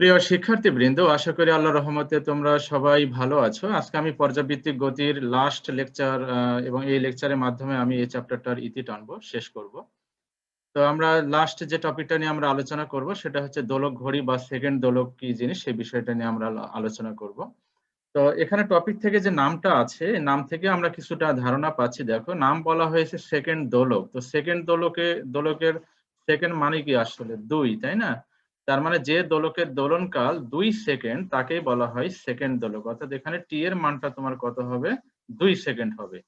প্রিয় শিক্ষার্থীবৃন্দ, আশা করি আল্লাহর রহমতে তোমরা সবাই ভালো আছো। আজকে আমি পর্যাবৃত্তিক গতির লাস্ট লেকচার এবং এই লেকচারের মাধ্যমে আমি এই চ্যাপ্টারটার ইতি টানবো, শেষ করব। তো আমরা লাস্ট যে টপিকটা নিয়ে আমরা আলোচনা করব সেটা হচ্ছে দোলক ঘড়ি বা সেকেন্ড দোলক কি জিনিস, সেই বিষয়টা নিয়ে আমরা আলোচনা করব। তো এখানে টপিক থেকে যে নামটা আছে, এই নাম থেকে আমরা কিছুটা ধারণা পাচ্ছি। দেখো, নাম বলা হয়েছে সেকেন্ড দোলক। তো সেকেন্ড দোলকের সেকেন্ড মানে কি আসলে 2, তাই না? তার মানে যে দোলকের দোলনকাল 2 সেকেন্ড তাকেই বলা হয় সেকেন্ড দোলক। অর্থাৎ এখানে টি এর মানটা তোমার কত হবে? 2 সেকেন্ড হবে।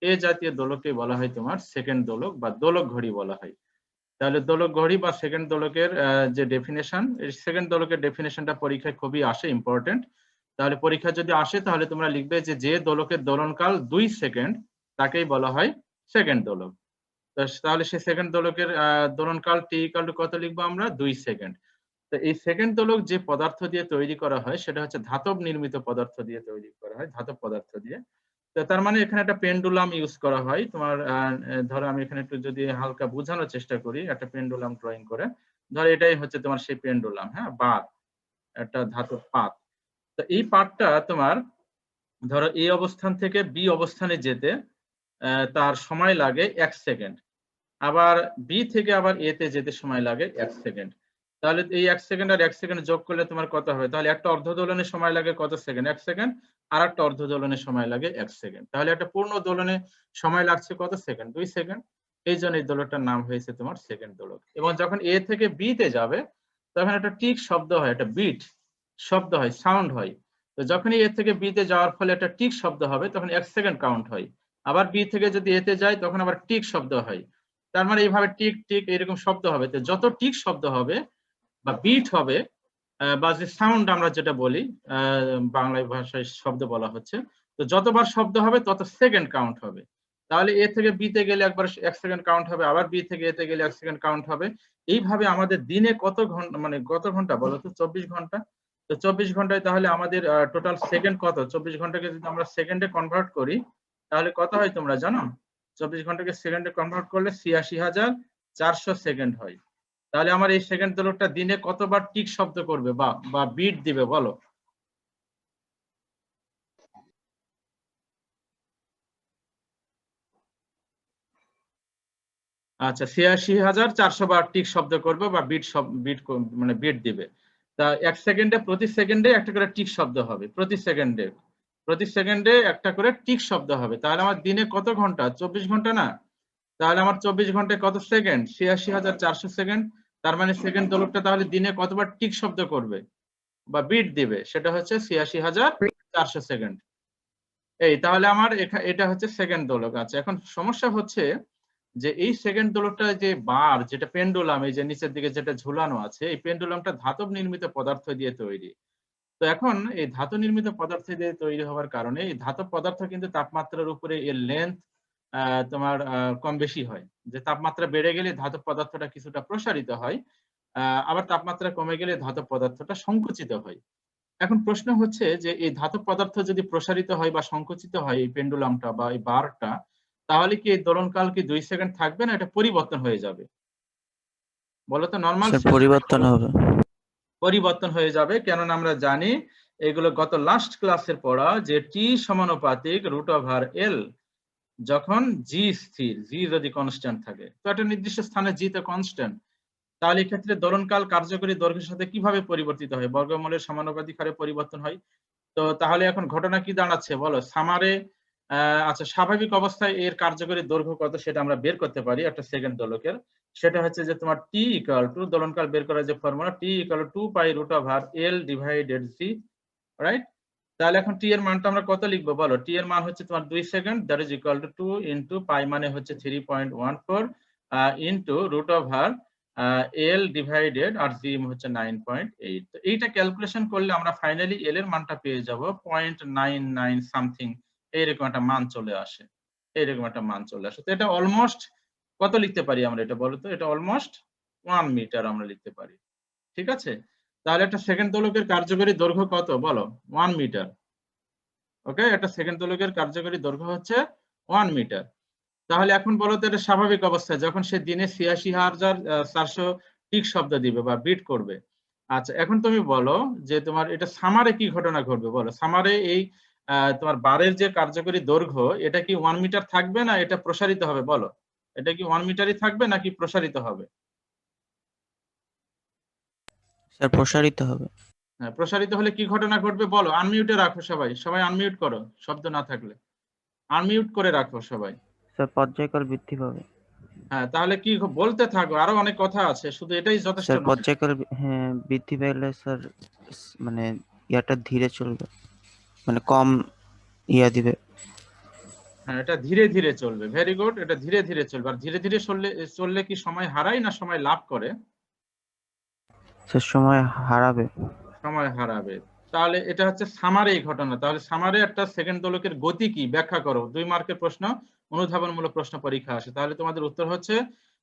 এ জাতীয় দোলককে বলা হয় তোমার সেকেন্ড দোলক বা দোলক ঘড়ি বলা হয়। তাহলে দোলক ঘড়ি বা সেকেন্ড দোলকের যে ডেফিনেশন, এই সেকেন্ড দোলকের ডেফিনেশনটা পরীক্ষায় খুবই আসে, ইম্পর্টেন্ট। তাহলে পরীক্ষা যদি আসে তাহলে তোমরা লিখবে যে যে দোলকের দোলনকাল 2 সেকেন্ড তাকেই বলা হয় সেকেন্ড দোলক। তাহলে সেই সেকেন্ড দোলকের দোলনকাল টি ইকুয়াল টু কত লিখবো আমরা? 2 সেকেন্ড। তো এই সেকেন্ড দোলক যে পদার্থ দিয়ে তৈরি করা হয় সেটা হচ্ছে ধাতব নির্মিত পদার্থ দিয়ে তৈরি করা হয়, ধাতব পদার্থ দিয়ে। তো তার মানে এখানে একটা পেন্ডুলাম ইউজ করা হয় তোমার। ধরো আমি এখানে একটু যদি হালকা বোঝানোর চেষ্টা করি একটা পেন্ডুলাম ড্রয়িং করে। ধরো এটাই হচ্ছে তোমার সেই পেন্ডুলাম, হ্যাঁ, বার, একটা ধাতব পাত। তো এই পাতটা তোমার ধরো এই অবস্থান থেকে বি অবস্থানে যেতে তার সময় লাগে 1 সেকেন্ড। আবার বি থেকে আবার এ তে যেতে সময় লাগে 1 সেকেন্ড। তাহলে এই 1 সেকেন্ড আর 1 সেকেন্ড যোগ করলে তোমার কত হবে? তাহলে একটা অর্ধ দোলনের সময় লাগে কত সেকেন্ড? 1 সেকেন্ড। আর একটা অর্ধ দোলনের সময় লাগে 1 সেকেন্ড। তাহলে একটা পূর্ণ দোলনে সময় লাগছে কত সেকেন্ড? 2 সেকেন্ড। এই জন্য এই দোলকটার নাম হয়েছে তোমার সেকেন্ড দোলক। এবং যখন এ থেকে বি তে যাবে তখন একটা টিক শব্দ হয়, একটা বিট শব্দ হয়, সাউন্ড হয়। তো যখনই এ থেকে বি তে যাওয়ার ফলে একটা টিক শব্দ হবে তখন 1 সেকেন্ড কাউন্ট হয়। আবার বি থেকে যদি এ তে যায় তখন আবার টিক শব্দ হয়। তার মানে এইভাবে টিক টিক এরকম শব্দ হবে। তো যত টিক শব্দ হবে বা বিট হবে বা যে সাউন্ড আমরা যেটা বলি, বাংলা ভাষায় শব্দ বলা হচ্ছে, তো যতবার শব্দ হবে তত সেকেন্ড কাউন্ট হবে। তাহলে এ থেকে বি তে গেলে একবার 1 সেকেন্ড কাউন্ট হবে, আবার বি থেকে এ তে গেলে 1 সেকেন্ড কাউন্ট হবে। এইভাবে আমাদের দিনে কত ঘন্টা, মানে কত ঘন্টা বলো তো? 24 ঘন্টা। তো 24 ঘন্টায় তাহলে আমাদের টোটাল সেকেন্ড কত? 24 ঘন্টাকে যদি আমরা সেকেন্ডে কনভার্ট করি তাহলে কত হয় তোমরা জানো? 24 ঘন্টাকে সেকেন্ডে কনভার্ট করলে ৮৬,৪০০ সেকেন্ড হয়। তাহলে আমার এই সেকেন্ড দোলকটা দিনে কতবার টিক শব্দ করবে বা বা বিট দিবে বলো? আচ্ছা, ৮৬,৪০০ বার টিক শব্দ করবে বা মানে বিট দিবে। তা 1 সেকেন্ডে, প্রতি সেকেন্ডে একটা করে টিক শব্দ হবে। প্রতি সেকেন্ডে একটা করে টিক শব্দ হবে। তাহলে আমার দিনে কত ঘন্টা? 24 ঘন্টা না? তাহলে আমার 24 ঘন্টায় কত সেকেন্ড? ৮৬,৪০০ সেকেন্ড। তার মানে সেকেন্ড দোলকটা তাহলে দিনে কতবার টিক শব্দ করবে বা বিট দিবে? সেটা হচ্ছে ৮৬,৪০০ সেকেন্ড। এই তাহলে আমার এটা হচ্ছে সেকেন্ড দোলক। আছে, এখন সমস্যা হচ্ছে যে এই সেকেন্ড দোলকটা যে বার, যেটা পেন্ডুলাম, এই যে নিচের দিকে যেটা ঝুলানো আছে, এই পেন্ডুলামটা ধাতব নির্মিত পদার্থ দিয়ে তৈরি। তো এখন এই ধাতু নির্মিত পদার্থ দিয়ে তৈরি হওয়ার কারণে এই ধাতব পদার্থ কিন্তু তাপমাত্রার উপরে এর লেন্থ তোমার কম বেশি হয়। যে তাপমাত্রা বেড়ে গেলে ধাতব পদার্থটা কিছুটা প্রসারিত হয়, আবার তাপমাত্রা কমে গেলে ধাতব পদার্থটা সংকুচিত হয়। এখন প্রশ্ন হচ্ছে যে এই ধাতব পদার্থ যদি প্রসারিত হয় বা সংকুচিত হয় এই পেন্ডুলামটা বা এই বারটা, তাহলে কি এই দোলনকাল কি 2 সেকেন্ড থাকবে না এটা পরিবর্তন হয়ে যাবে? বলো তো, নরমাল স্যার সিস্টেমে পরিবর্তন হবে। পরিবর্তন হয়ে যাবে। কেননা আমরা জানি এগুলো গত লাস্ট ক্লাসের পড়া যে টি সমানুপাতিক √L। যখন জি স্থির, জি যদি কনস্ট্যান্ট থাকে, তো একটা নির্দিষ্ট স্থানে জি তো কনস্ট্যান্ট, তাহলে এক্ষেত্রে দোলনকাল কার্যকরী দৈর্ঘ্যের সাথে কিভাবে পরিবর্তিত হয়? বর্গমূলের সমানুপাতিক হারে পরিবর্তন হয়। তো তাহলে এখন ঘটনা কি দাঁড়াচ্ছে বলো? সামারে আচ্ছা, স্বাভাবিক অবস্থায় এর কার্যকরী দৈর্ঘ্য কত সেটা আমরা বের করতে পারি একটা সেকেন্ড দোলকের। সেটা হচ্ছে যে তোমার টি ইকুয়াল টু, দোলনকাল বের করার যে ফর্মুলা, টি ইকুয়াল টু 2π√L ডিভাইডেড জি, রাইট? তাহলে এখন টি এর মানটা আমরা কত লিখবো বলো? টি এর মান হচ্ছে তোমার 2 second, that is equal to 2 into পাই মানে হচ্ছে 3.14 ইনটু √L ডিভাইডেড আর জি হচ্ছে 9.8। তো এইটা ক্যালকুলেশন করলে আমরা ফাইনালি এল এর মানটা পেয়ে যাব 0.99 সামথিং, এইরকম একটা মান চলে আসে। এইরকম একটা মান চলে আসে। তো এটা অলমোস্ট কত লিখতে পারি আমরা, এটা বলো তো? এটা অলমোস্ট 1 মিটার আমরা লিখতে পারি। ঠিক আছে? তাহলে একটা সেকেন্ড দোলকের কার্যকরী দৈর্ঘ্য কত বলো? 1 মিটার। ওকে, একটা সেকেন্ড দোলকের কার্যকরী দৈর্ঘ্য হচ্ছে 1 মিটার। তাহলে এখন বলো তো, এটা স্বাভাবিক অবস্থায় যখন সে দিনে ৮৬,৪০০ টিক শব্দ দিবে বা বিট করবে, আচ্ছা, এখন তুমি বলো যে তোমার এটা সামারে কি ঘটনা ঘটবে বলো। সামারে এই তোমার বারের যে কার্যকরী দৈর্ঘ্য এটা কি 1 মিটার থাকবে না এটা প্রসারিত হবে বলো। এটা কি 1 মিটারই থাকবে নাকি প্রসারিত হবে? স্যার প্রসারিত হবে। হ্যাঁ, প্রসারিত হলে কি ঘটনা ঘটবে বলো। আনমিউটে রাখো সবাই, সবাই আনমিউট করো শব্দ না থাকলে। আনমিউট করে রাখো সবাই। স্যার পর্যায়কাল বৃদ্ধি পাবে। হ্যাঁ, তাহলে কি বলতে থাকো, আরো অনেক কথা আছে, শুধু এটাই যথেষ্ট স্যার নয়। পর্যায়কাল হ্যাঁ বৃদ্ধি পেলে স্যার মানে ইয়াটা ধীরে চলবে, মানে কম ইয়া দিবে। হ্যাঁ, এটা ধীরে ধীরে চলবে। ভেরি গুড, এটা ধীরে ধীরে চলবে। আর ধীরে ধীরে চললে চললে কি সময় হারায় না সময় লাভ করে? স্যার সময় হারাবে। সময় হারাবে। তাহলে এটা হচ্ছে সামারে এই ঘটনা। তাহলে সামারে একটা সেকেন্ড দোলকের গতি কি ব্যাখ্যা করো। 2 মার্কের প্রশ্ন, অনুধাবনমূলক প্রশ্ন পরীক্ষা আসে। তাহলে তোমাদের উত্তর হচ্ছে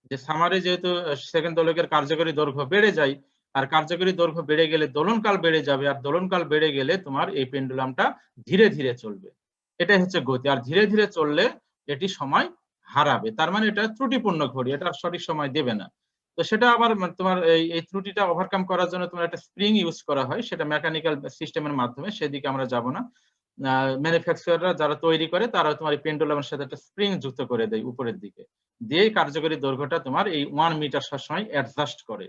যে সামারে যেহেতু সেকেন্ড দোলকের কার্যকরী দৈর্ঘ্য বেড়ে যায়, আর কার্যকরী দৈর্ঘ্য বেড়ে গেলে দোলনকাল বেড়ে যাবে, আর দোলনকাল বেড়ে গেলে তোমার এই পেন্ডুলামটা ধীরে ধীরে চলবে। এটাই হচ্ছে গতি। আর ধীরে ধীরে চললে এটি সময় হারাবে। তার মানে এটা ত্রুটিপূর্ণ ঘড়ি, এটা সঠিক সময় দেবে না। তো সেটা আবার তোমার এই ত্রুটিটা ওভারকাম করার জন্য তোমার একটা স্প্রিং ইউজ করা হয়, সেটা মেকানিক্যাল সিস্টেমের মাধ্যমে, সেদিকে আমরা যাব না। ম্যানুফ্যাকচারাররা যারা তৈরি করে তারা তোমার এই পেন্ডুলামের সাথে একটা স্প্রিং যুক্ত করে দেয় উপরের দিকে, দিয়ে কার্যকরী দৈর্ঘ্যটা তোমার এই 1 মিটার সবসময় অ্যাডজাস্ট করে।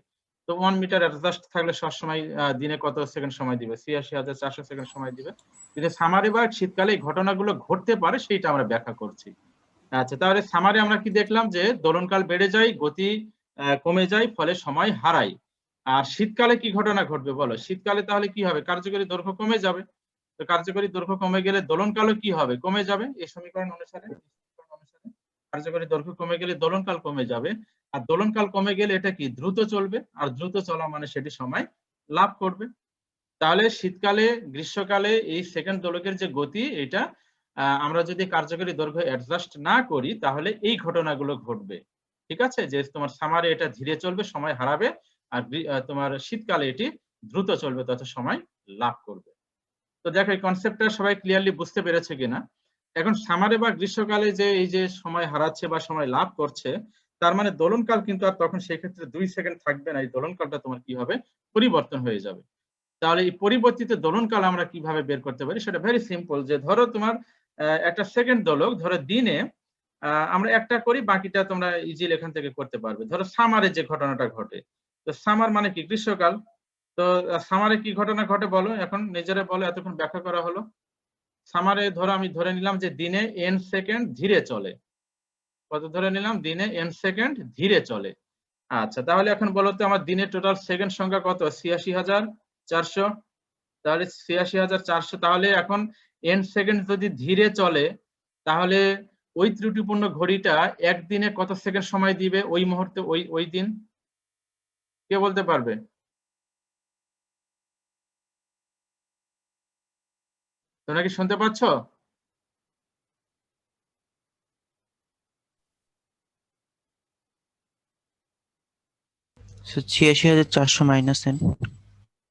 তো 1 মিটার অ্যাডজাস্ট থাকলে সবসময় দিনে কত সেকেন্ড সময় দিবে? ৮৬,৪০০ সেকেন্ড সময় দিবে। কিন্তু সামারে বা শীতকালে এই ঘটনাগুলো ঘটতে পারে, সেইটা আমরা ব্যাখ্যা করছি। আচ্ছা, তাহলে সামারে আমরা কি দেখলাম যে দোলনকাল বেড়ে যায়, গতি কমে যায়, ফলে সময় হারায়। আর শীতকালে কি ঘটনা ঘটবে বলো। শীতকালে তাহলে কি হবে? কার্যকরী দৈর্ঘ্য কমে যাবে। তো কার্যকরী দৈর্ঘ্য কমে গেলে দোলনকালও কি হবে? কমে যাবে। এই সমীকরণ অনুসারে কার্যকরী দৈর্ঘ্য কমে গেলে দোলনকাল কমে যাবে। আর দোলনকাল কমে গেলে এটা কি দ্রুত চলবে, আর দ্রুত চলা মানে সেটি সময় লাভ করবে। তাহলে শীতকালে, গ্রীষ্মকালে এই সেকেন্ড দোলকের যে গতি, এটা আমরা যদি কার্যকরী দৈর্ঘ্য অ্যাডজাস্ট না করি তাহলে এই ঘটনাগুলো ঘটবে। ঠিক আছে, যে তোমার সামারে এটা ধীরে চলবে, সময় হারাবে, আর তোমার শীতকালে এটি দ্রুত চলবে, তত সময় লাভ করবে। তো দেখো এই কনসেপ্টটা সবাই ক্লিয়ারলি বুঝতে পেরেছে কিনা। এখন সামারে বা গ্রীষ্মকালে যে এই যে সময় হারাচ্ছে বা সময় লাভ করছে, তার মানে দোলনকাল কিন্তু আর তখন সেই ক্ষেত্রে 2 সেকেন্ড থাকবে না। এই দোলনকালটা তোমার কি হবে? পরিবর্তন হয়ে যাবে। তাহলে এই পরিবর্তিত দোলনকাল আমরা কিভাবে বের করতে পারি? সেটা ভেরি সিম্পল। যে ধরো তোমার একটা সেকেন্ড দোলক, ধরো দিনে আমরা একটা করি, বাকিটা তোমরা ইজিলি এখান থেকে করতে পারবে। ধরো সামারে যে ঘটনাটা ঘটে, তো সামার মানে কি? গ্রীষ্মকাল। তো সামারে কি ঘটনা ঘটে বলো, এখন নিজেরা বলো, এতক্ষণ ব্যাখ্যা করা হলো। সামারে ধরো আমি ধরে নিলাম যে দিনে n সেকেন্ড ধীরে চলে। কত ধরে নিলাম? দিনে n সেকেন্ড ধীরে চলে। আচ্ছা, তাহলে এখন বলো তো আমার দিনের টোটাল সেকেন্ড সংখ্যা কত? ৮৬,৪০০। তাহলে ৮৬,৪০০। তাহলে এখন n সেকেন্ড যদি ধীরে চলে, তাহলে ওই ত্রুটিপূর্ণ ঘড়িটা একদিনে কত সেকেন্ড সময় দিবে ওই মুহূর্তে, ওই ওই দিন? কে বলতে পারবে? তোমরা কি শুনতে পাচ্ছ? Sir ৮৬,৪০০ -n।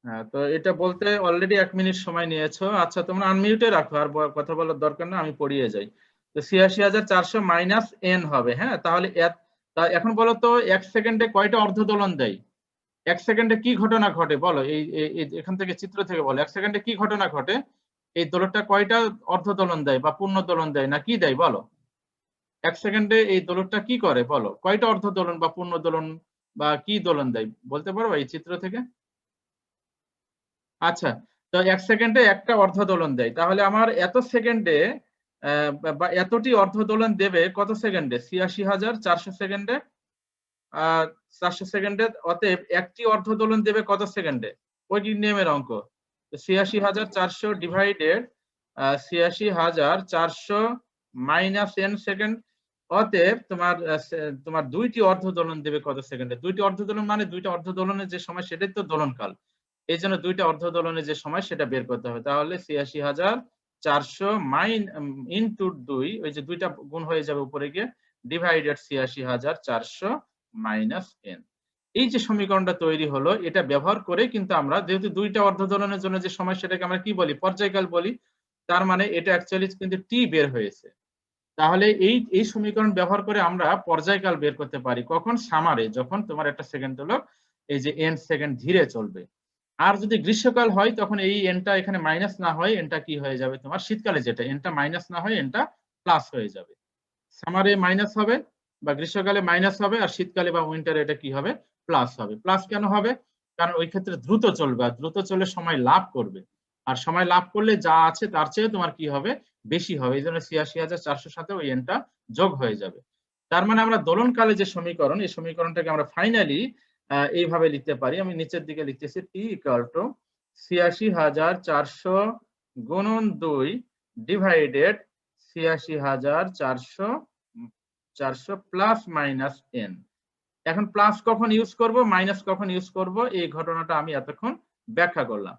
হ্যাঁ, তো এটা বলতে অলরেডি 1 মিনিট সময় নিয়েছো। আচ্ছা, তোমরা আনমিউটে রাখো, আর কথা বলার দরকার না, আমি পড়িয়ে যাই। তো ৮৬,৪০০ মাইনাস এন হবে। হ্যাঁ, তাহলে এখন বলো তো 1 সেকেন্ডে কয়টা অর্ধদোলন দেয়? 1 সেকেন্ডে কি ঘটনা ঘটে বলো। এখান থেকে চিত্র থেকে বলো 1 সেকেন্ডে কি ঘটনা ঘটে। এই দোলকটা কয়টা অর্ধদোলন দেয় বা পূর্ণ দোলন দেয় না কি দেয় বলো। 1 সেকেন্ডে এই দোলকটা কি করে বলো, কয়টা অর্ধদোলন বা পূর্ণ দোলন বা কি দোলন দেয় বলতে পারো এই চিত্র থেকে? আচ্ছা, তো 1 সেকেন্ডে একটা অর্ধদোলন দেয়। তাহলে আমার এত সেকেন্ডে বা এতটি অর্ধদোলন দেবে কত সেকেন্ডে? ৮৬,৪০০ সেকেন্ডে। ৪০০ সেকেন্ডে, অতএব একটি অর্ধদোলন দেবে কত সেকেন্ডে? ওই নিয়মের অঙ্ক। তো ৮৬,৪০০ ডিভাইডেড ৮৬,৪০০ মাইনাস n সেকেন্ড। অতএব তোমার দুইটি অর্ধদোলন দেবে কত সেকেন্ডে? দুইটি অর্ধদোলন মানে দুইটা অর্ধদোলনের যে সময় সেটাই তো দোলনকাল। এই জন্য দুইটা অর্ধদোলনের যে সময় সেটা বের করতে হবে। তাহলে ৮৬,৪০০ ইনটু 2, ওই যে দুইটা গুণ হয়ে যাবে উপরে গিয়ে, ডিভাইডেড ৮৬,৪০০ মাইনাস n। এই যে সমীকরণটা তৈরি হলো, এটা ব্যবহার করে কিন্তু আমরা, যেহেতু দুইটা অর্ধদোলনের জন্য যে সময় সেটাকে আমরা কি বলি? পর্যায়কাল বলি। তার মানে এটা অ্যাকচুয়ালি কিন্তু টি বের হয়েছে। তাহলে এই এই সমীকরণ ব্যবহার করে আমরা পর্যায়কাল বের করতে পারি। কখন? সামারে, যখন তোমার একটা সেকেন্ড হলো এই যে n সেকেন্ড ধীরে চলবে। আর যদি গ্রীষ্মকাল হয় তখন এই এনটা এখানে মাইনাস না হয়, এনটা কি হয়ে যাবে তোমার শীতকালে যেটা এনটা মাইনাস না হয় এনটা প্লাস হয়ে যাবে। সামারে মাইনাস হবে বা গ্রীষ্মকালে মাইনাস হবে, আর শীতকালে বা উইন্টারে এটা কি হবে প্লাস হবে। প্লাস কেন হবে? কারণ ওই ক্ষেত্রে দ্রুত চলবে, আর দ্রুত চলে সময় লাভ করবে, আর সময় লাভ করলে যা আছে তার চেয়ে তোমার কি হবে বেশি হবে, এই জন্য ৮৬,৪০০ সাথে ওই এনটা যোগ হয়ে যাবে। তার মানে আমরা দোলনকালে যে সমীকরণ, এই সমীকরণটাকে আমরা ফাইনালি এইভাবে লিখতে পারি। আমি নিচের দিকে লিখতেছি টি ইকুয়াল টু ৮৬,৪০০ গুণন ২ ডিভাইডেড ৮৬,৪০০ প্লাস মাইনাস এন। এখন প্লাস কখন ইউজ করব মাইনাস কখন ইউজ করব এই ঘটনাটা আমি এতক্ষণ ব্যাখ্যা করলাম।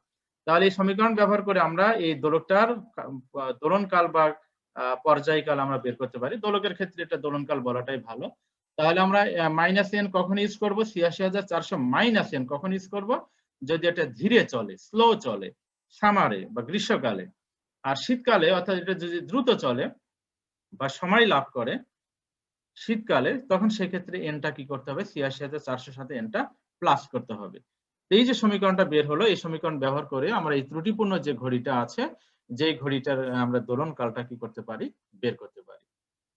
তাহলে এই সমীকরণ ব্যবহার করে আমরা এই দোলকটার দোলনকাল বা পর্যায়কাল আমরা বের করতে পারি। দোলকের ক্ষেত্রে এটা দোলনকাল বলাটাই ভালো। তাহলে আমরা মাইনাস এন কখন ইউজ করব, ৮৬,৪০০ মাইনাস এন কখন ইউজ করব, যদি এটা ধীরে চলে, স্লো চলে, সামারে বা গ্রীষ্মকালে। আর শীতকালে অর্থাৎ এটা যদি দ্রুত চলে বা সময় লাভ করে শীতকালে, তখন সেক্ষেত্রে এনটা কি করতে হবে, ৮৬,৪০০ সাথে এনটা প্লাস করতে হবে। এই যে সমীকরণটা বের হলো, এই সমীকরণ ব্যবহার করে আমরা এই ত্রুটিপূর্ণ যে ঘড়িটা আছে, যে ঘড়িটার আমরা দোলনকালটা কি করতে পারি, বের করতে পারি।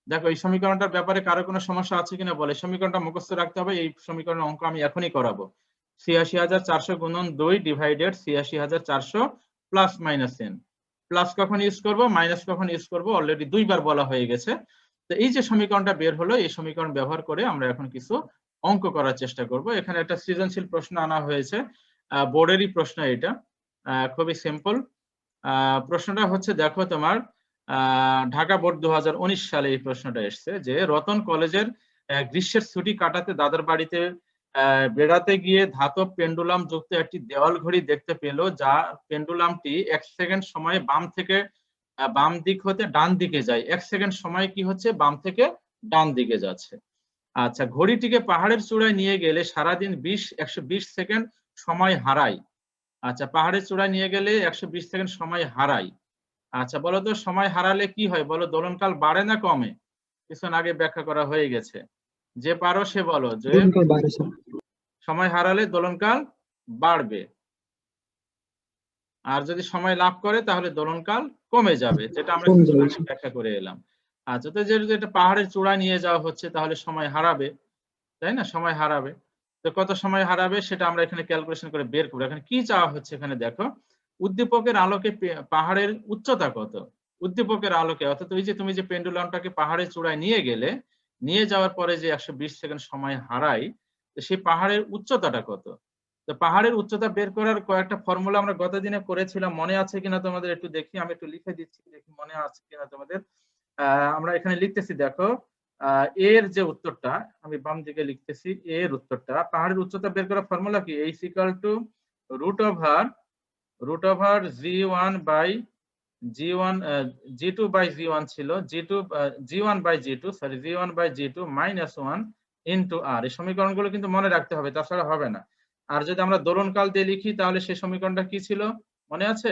দেখো এই সমীকরণটার ব্যাপারে কারো কোনো সমস্যা আছে কিনা বলে। সমীকরণটা মুখস্থ রাখতে হবে। এই সমীকরণের অঙ্ক আমি এখনই করাবো। ৮৬,৪০০ গুণন ২ divided ৮৬,৪০০ plus minus N. Plus কখন ইউজ করব, মাইনাস কখন ইউজ করব অলরেডি দুইবার বলা হয়ে গেছে। তো এই যে সমীকরণটা বের হলো, এই সমীকরণ ব্যবহার করে আমরা এখন কিছু অঙ্ক করার চেষ্টা করব। এখানে একটা সৃজনশীল প্রশ্ন আনা হয়েছে, বোর্ডেরই প্রশ্ন এটা, খুবই সিম্পল। প্রশ্নটা হচ্ছে দেখো তোমার ঢাকা বোর্ড 2019 সালে এই প্রশ্নটা এসেছে যে রতন কলেজের গ্রীষ্মের ছুটি কাটাতে দাদার বাড়িতে বেড়াতে গিয়ে ধাতব পেন্ডুলাম যুক্ত একটি দেওয়াল ঘড়ি দেখতে পেল, যা পেন্ডুলামটি 1 সেকেন্ড সময়ে বাম দিক হতে ডান দিকে যায়। 1 সেকেন্ড সময় কি হচ্ছে, বাম থেকে ডান দিকে যাচ্ছে। আচ্ছা, ঘড়িটিকে পাহাড়ের চূড়ায় নিয়ে গেলে সারাদিন 120 সেকেন্ড সময় হারায়। আচ্ছা, পাহাড়ের চূড়ায় নিয়ে গেলে 120 সেকেন্ড সময় হারায়। আচ্ছা বলো তো সময় হারালে কি হয় বলো, দোলনকাল বাড়ে না কমে? কিছুক্ষণ আগে ব্যাখ্যা করা হয়ে গেছে। যে পারো সে বলো যে সময় হারালে দোলনকাল বাড়বে, আর যদি সময় লাভ করে তাহলে দোলনকাল কমে যাবে, যেটা আমরা ব্যাখ্যা করে এলাম। আচ্ছা, তো যেহেতু এটা পাহাড়ের চূড়ায় নিয়ে যাওয়া হচ্ছে তাহলে সময় হারাবে, তাই না? সময় হারাবে। তো কত সময় হারাবে সেটা আমরা এখানে ক্যালকুলেশন করে বের করব। এখানে কি চাওয়া হচ্ছে, এখানে দেখো উদ্দীপকের আলোকে পাহাড়ের উচ্চতা কত। উদ্দীপকের আলোকে অর্থাৎ ওই যে তুমি যে পেন্ডুলামটাকে পাহাড়ের চূড়ায় নিয়ে গেলে, নিয়ে যাওয়ার পরে যে 120 সেকেন্ড সময় হারাই, তো সেই পাহাড়ের উচ্চতাটা কত। তো পাহাড়ের উচ্চতা বের করার কয়েকটা ফর্মুলা আমরা গত দিনে করেছিলাম, মনে আছে কিনা তোমাদের একটু দেখি, আমি একটু লিখে দিচ্ছি, দেখি মনে আছে কিনা তোমাদের। আমরা এখানে লিখতেছি দেখো, এর যে উত্তরটা আমি বাম দিকে লিখতেছি, এর উত্তরটা পাহাড়ের উচ্চতা বের করার ফর্মুলা কি, H equal to root over g1 by g1, g2 by g1 ছিল, g1 by g2 minus 1 into আর। এই সমীকরণগুলো কিন্তু মনে রাখতে হবে, তাছাড়া হবে না। আর যদি আমরা দোলনকাল দিয়ে লিখি তাহলে সেই সমীকরণটা কি ছিল মনে আছে,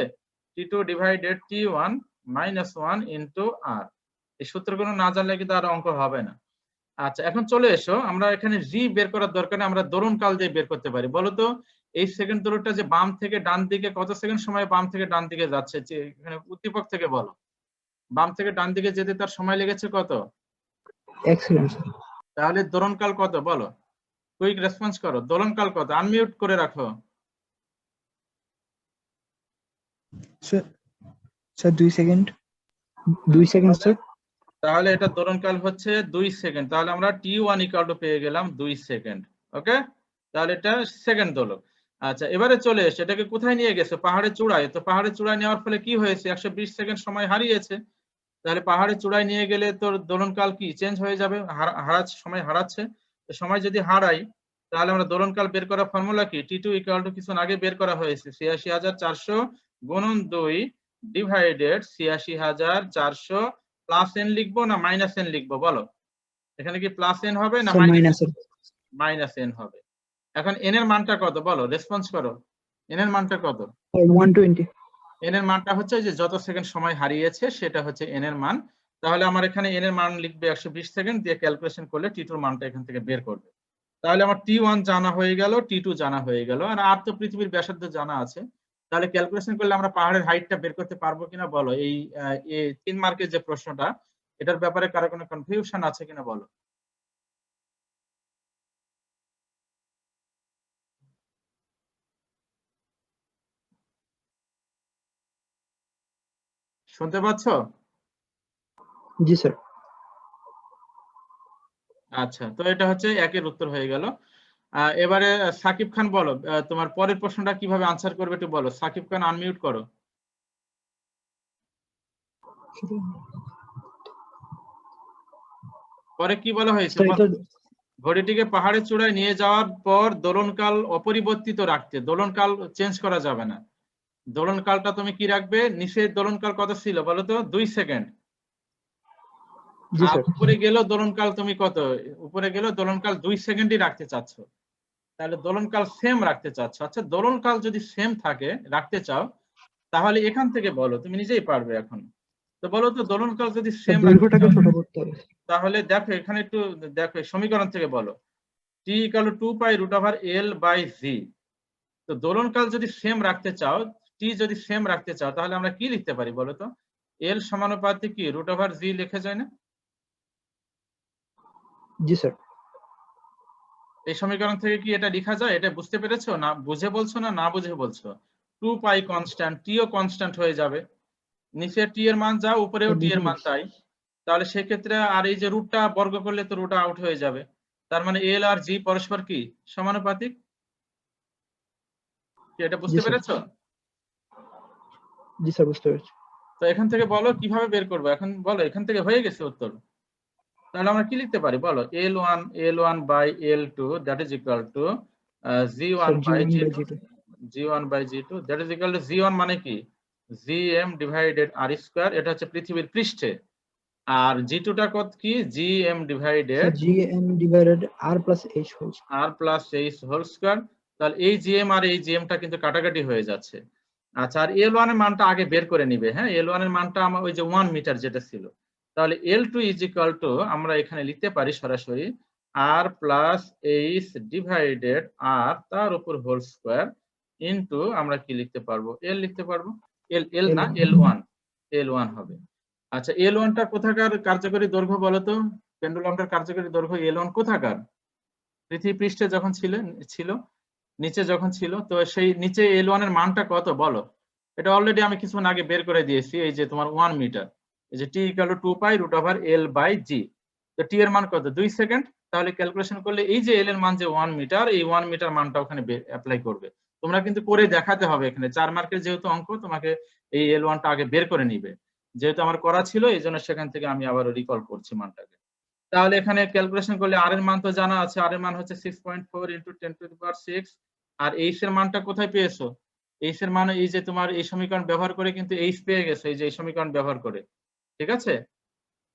t2 divided t1 minus 1 into আর। এই সূত্রগুলো না জানলে কিন্তু আর অঙ্ক হবে না। আচ্ছা, এখন চলে এসো, আমরা এখানে জি বের করার দরকার নেই, আমরা দোলনকাল দিয়ে বের করতে পারি। বলো তো এই সেকেন্ড দোলকটা যে বাম থেকে ডান দিকে কত সেকেন্ড সময় বাম থেকে ডান দিকে যাচ্ছে, যে এখানে উদ্দীপক থেকে বলো, বাম থেকে ডান দিকে যেতে তার সময় লেগেছে কত? 1 সেকেন্ড। তাহলে দোলনকাল কত বলো, কুইক রেসপন্স করো, দোলনকাল কত? আনমিউট করে রাখো। Sir 2 second. 2 second sir. তাহলে এটা দোলনকাল হচ্ছে 2 সেকেন্ড। তাহলে আমরা t1 ইকুয়াল টু পেয়ে গেলাম 2 সেকেন্ড। ওকে, তাহলে এটা সেকেন্ড দোলক। আচ্ছা, এবারে চলে এসে এটাকে কোথায় নিয়ে গেছে, পাহাড়ের চূড়ায়। তো পাহাড়ের চূড়ায় নেওয়ার ফলে কি হয়েছে, 120 সেকেন্ড সময় হারিয়েছে। তাহলে পাহাড়ের চূড়ায় নিয়ে গেলে তোর দোলনকাল কি চেঞ্জ হয়ে যাবে, সময় হারাচ্ছে। সময় যদি হারাই তাহলে আমরা দোলনকাল বের করার ফর্মুলা কি, t2 ইকুয়াল টু কিছুক্ষণ আগে বের করা হয়েছে ৮৬,৪০০ গুণন 2 ডিভাইডেড ৮৬,৪০০ প্লাস এন লিখবো না মাইনাস এন লিখবো বলো, এখানে কি প্লাস এন হবে না মাইনাস এন হবে? এখন এন এর মানটা কত বলো, রেসপন্স করো, এন এর মানটা কত? 120। এন এর মানটা হচ্ছে যে যত সেকেন্ড সময় হারিয়েছে সেটা হচ্ছে এন এর মান। তাহলে আমার এখানে এন এর মান লিখবে 120 সেকেন্ড দিয়ে ক্যালকুলেশন করলে টি2 এর মানটা এখান থেকে বের করবে। তাহলে আমার T1 জানা হয়ে গেল, T2 জানা হয়ে গেল, আর আর তো পৃথিবীর ব্যাসার্ধ জানা আছে। তাহলে ক্যালকুলেশন করলে আমরা পাহাড়ের হাইটটা বের করতে পারবো কিনা বলো? এই 3 মার্কের যে প্রশ্নটা, এটার ব্যাপারে কারো কোনো কনফিউশন আছে কিনা বলো? শুনতে পাচ্ছ? জি স্যার। আচ্ছা, তো এটা হচ্ছে একের উত্তর হয়ে গেল। এবারে সাকিব খান বলো, তোমার পরের প্রশ্নটা কিভাবে আনসার করবে একটু বলো। সাকিব খান আনমিউট করো। পরে কি বলা হয়েছে? স্যার এটা ঘড়িটিকে পাহাড়ের চূড়ায় নিয়ে যাওয়ার পর দোলনকাল অপরিবর্তিত রাখতে, দোলনকাল চেঞ্জ করা যাবে না। দোলনকালটা তুমি কি রাখবে? নিচের দোলনকাল কত ছিল বলো তো? 2 সেকেন্ড। জি আর স্যার। উপরে গেলেও দোলনকাল তুমি কত? উপরে গেলেও দোলনকাল 2 সেকেন্ডই রাখতে চাচ্ছ। তাহলে দোলনকাল সেম রাখতে চাচ্ছ। আচ্ছা, দোলনকাল যদি সেম থাকে, রাখতে চাও, তাহলে এখান থেকে বলো, তুমি নিজেই পারবে এখন। তো বলো তো, দোলনকাল যদি স্যার সেম রাখতে দৈর্ঘ্যটাকে চাও, ছোট করতে হবে। তাহলে দেখো এখানে একটু দেখো, এই সমীকরণ থেকে বলো t = 2 pi √l by g। তো দোলনকাল যদি সেম রাখতে চাও, t যদি সেম রাখতে চাও, তাহলে আমরা কি লিখতে পারি বলো তো? l সমানুপাতিক কি √g লিখে যায় না? জি স্যার। এই সমীকরণ থেকে কি এটা লেখা যায়? এটা বুঝতে পেরেছো না? বুঝে বলছো না, না বুঝে বলছো? 2 পাই কনস্ট্যান্ট, t ও কনস্ট্যান্ট হয়ে যাবে। নিচে t এর মান যা, উপরেও স্যার t এর বুঝে মান গেছি। তাই। তাহলে সেক্ষেত্রে আর এই যে রুটটা বর্গ করলে তো রুট আউট হয়ে যাবে। তার মানে l আর g পরস্পর কি সমানুপাতিক? কি এটা জি বুঝতে স্যার। পেরেছো? জি স্যার বুঝতে পেরেছি। তো এখান থেকে বলো কিভাবে বের করবো, এখন বলো। এখান থেকে হয়ে গেছে উত্তর। তাহলে আমরা কি লিখতে পারি বলো? L1 বাই L2 that is equal to G1 sir by G1 by G2, G2। G1 by G2 that is equal to G1 মানে কি? Gm ডিভাইডেড r স্কয়ার, এটা হচ্ছে পৃথিবীর পৃষ্ঠে। আর G2 টা কত কি? Gm divided sir Gm divided R plus H whole. r plus h whole square. তাহলে এই Gm আর এই Gm টা কিন্তু কাটাকাটি হয়ে যাচ্ছে। আচ্ছা, আর L1 এর মানটা আগে বের করে নিবে। হ্যাঁ, L1 এর মানটা আমার ওই যে 1 মিটার যেটা ছিল। তাহলে L2 ইজ ইকুয়াল টু, আমরা এখানে লিখতে পারি সরাসরি r plus h divided r তার উপর হোল স্কয়ার ইনটু, আমরা কি লিখতে পারবো? L লিখতে পারবো। L না, L1, L1 হবে। আচ্ছা, L1 টা কোথাকার কার্যকরী দৈর্ঘ্য বলো তো? পেন্ডুলামটার কার্যকরী দৈর্ঘ্য L1 কোথাকার? পৃথিবী পৃষ্ঠে যখন ছিল, নিচে যখন ছিল, তো সেই নিচে L1 এর মানটা কত বলো? এটা অলরেডি আমি কিছুক্ষণ আগে বের করে দিয়েছি। এই যে তোমার 1 মিটার, এই যে t = 2 pi √l by g। তো t এর মান কত? 2 সেকেন্ড। তাহলে ক্যালকুলেশন করলে এই যে l এর মান যে 1 মিটার, এই 1 মিটার মানটা ওখানে অ্যাপ্লাই করবে। তোমরা কিন্তু করে দেখাতে হবে। এখানে 4 মার্কের যেহেতু অঙ্ক, তোমাকে এই L1 টা আগে বের করে নিবে। যেহেতু আমার করা ছিল, এই জন্য সেখান থেকে আমি আবার রিকল করছি মানটাকে। তাহলে এখানে ক্যালকুলেশন করলে r এর মান তো জানা আছে। r এর মান হচ্ছে 6.4 × 10⁶। আর h এর মানটা কোথায় পেয়েছো? h এর মান এই যে তোমার এই সমীকরণ ব্যবহার করে কিন্তু h পেয়ে গেছো, এই যে এই সমীকরণ ব্যবহার করে। ঠিক আছে?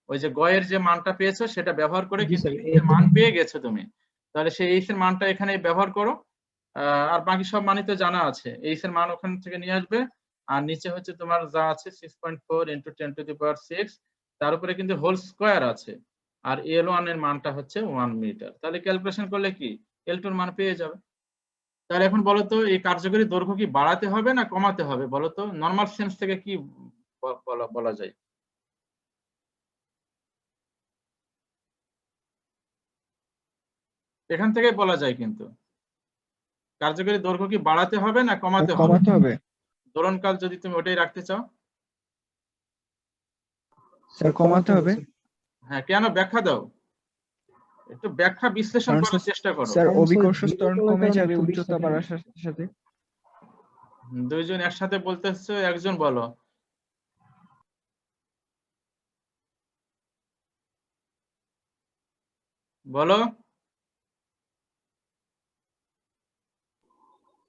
ওই যে গয়ের যে মানটা পেয়েছো সেটা ব্যবহার করে জি কিন্তু স্যার। h এর মান পেয়ে গেছো তুমি। তাহলে সেই h এর মানটা এখানে ব্যবহার করো। আর বাকি সব মানই তো জানা আছে। h এর মান ওখান থেকে নিয়ে আসবে। আর নিচে হচ্ছে তোমার যা আছে 6.4 × 10⁶, তার উপরে কিন্তু হোল স্কয়ার আছে। আর L1 এর মানটা হচ্ছে 1 মিটার। তাহলে ক্যালকুলেশন করলে কি L2 এর মান পেয়ে যাবে। তাহলে এখন বলো তো, এই কার্যকরী দৈর্ঘ্য কি বাড়াতে হবে না কমাতে হবে বলো তো? নরমাল সেন্স থেকে কি বলা যায়? এখান থেকে বলা যায় কিন্তু কার্যকরী দৈর্ঘ্য কি বাড়াতে হবে না কমাতে হবে? কমাতে হবে। দোলনকাল যদি তুমি ওটাই রাখতে চাও। স্যার কমাতে হবে। হ্যাঁ, কেন? ব্যাখ্যা দাও। একটু ব্যাখ্যা বিশ্লেষণ কারণ করার চেষ্টা করো। স্যার অভিকর্ষ ত্বরণ কমে যাবে উচ্চতা বাড়ার সাথে। দুইজন একসাথে বলতেছো, একজন বলো। বলো।